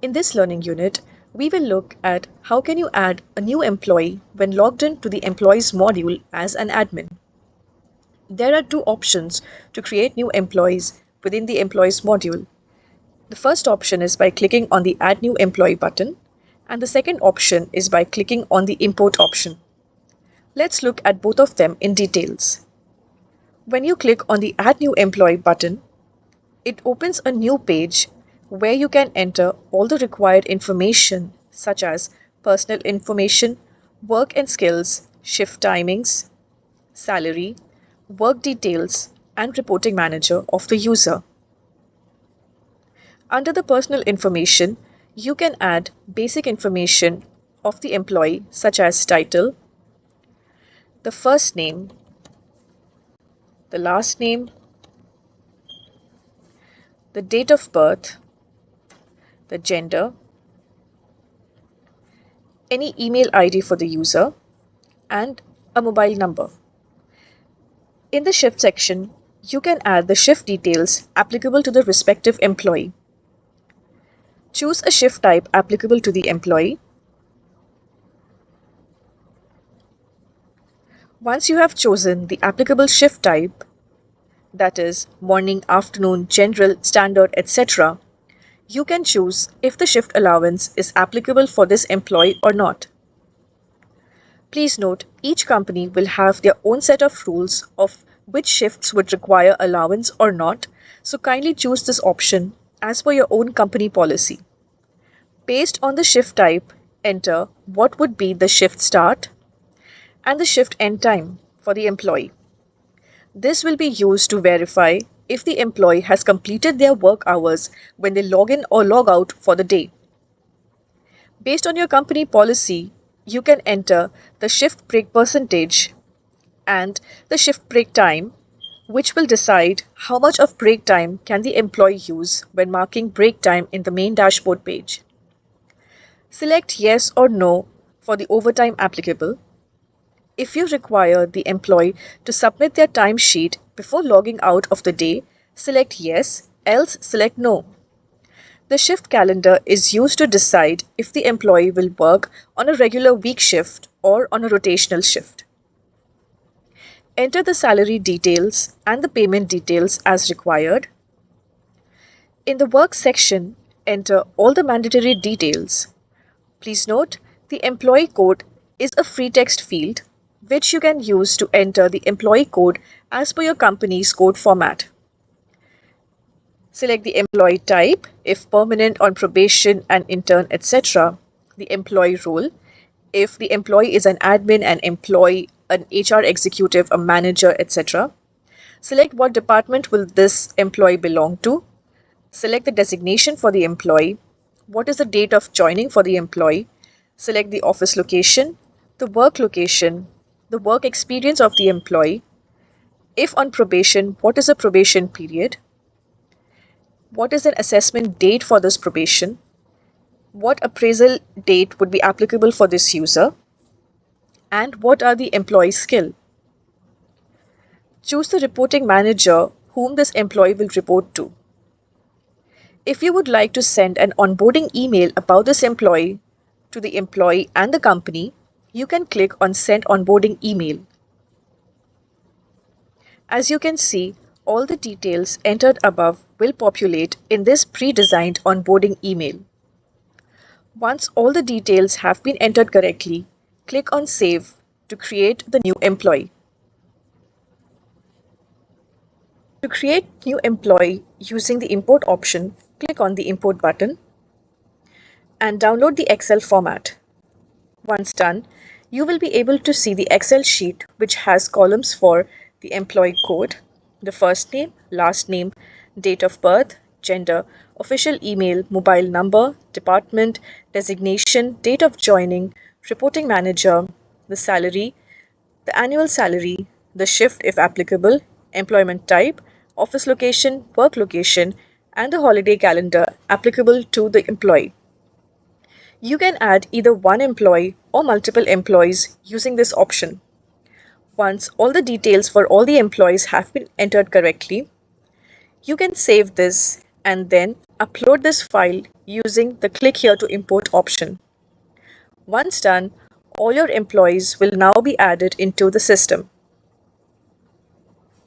In this learning unit, we will look at how can you add a new employee when logged into the employees module as an admin. There are two options to create new employees within the employees module. The first option is by clicking on the add new employee button, and the second option is by clicking on the import option. Let's look at both of them in details. When you click on the add new employee button, it opens a new page where you can enter all the required information such as personal information, work and skills, shift timings, salary, work details, and reporting manager of the user. Under the personal information, you can add basic information of the employee such as title, the first name, the last name, the date of birth, the gender, any email ID for the user, and a mobile number. In the shift section, you can add the shift details applicable to the respective employee. Choose a shift type applicable to the employee. Once you have chosen the applicable shift type, that is morning, afternoon, general, standard, etc., you can choose if the shift allowance is applicable for this employee or not. Please note, each company will have their own set of rules of which shifts would require allowance or not, so kindly choose this option as per your own company policy. Based on the shift type, enter what would be the shift start and the shift end time for the employee. This will be used to verify if the employee has completed their work hours when they log in or log out for the day. Based on your company policy, you can enter the shift break percentage and the shift break time, which will decide how much of break time can the employee use when marking break time in the main dashboard page. Select yes or no for the overtime applicable. If you require the employee to submit their timesheet before logging out of the day, select yes, else select no. The shift calendar is used to decide if the employee will work on a regular week shift or on a rotational shift. Enter the salary details and the payment details as required. In the work section, enter all the mandatory details. Please note, the employee code is a free text field which you can use to enter the employee code as per your company's code format. Select the employee type, if permanent, on probation, and intern, etc. The employee role, if the employee is an admin, an employee, an HR executive, a manager, etc. Select what department will this employee belong to. Select the designation for the employee. What is the date of joining for the employee? Select the office location, the work location, the work experience of the employee. If on probation, what is the probation period? What is an assessment date for this probation? What appraisal date would be applicable for this user? And what are the employee skills? Choose the reporting manager whom this employee will report to. If you would like to send an onboarding email about this employee to the employee and the company, you can click on Send Onboarding Email. As you can see, all the details entered above will populate in this pre-designed onboarding email. Once all the details have been entered correctly, click on Save to create the new employee. To create new employee using the import option, click on the import button and download the Excel format. Once done, you will be able to see the Excel sheet which has columns for the employee code, the first name, last name, date of birth, gender, official email, mobile number, department, designation, date of joining, reporting manager, the salary, the annual salary, the shift if applicable, employment type, office location, work location, and the holiday calendar applicable to the employee. You can add either one employee or multiple employees using this option. Once all the details for all the employees have been entered correctly, you can save this and then upload this file using the click here to import option. Once done, all your employees will now be added into the system.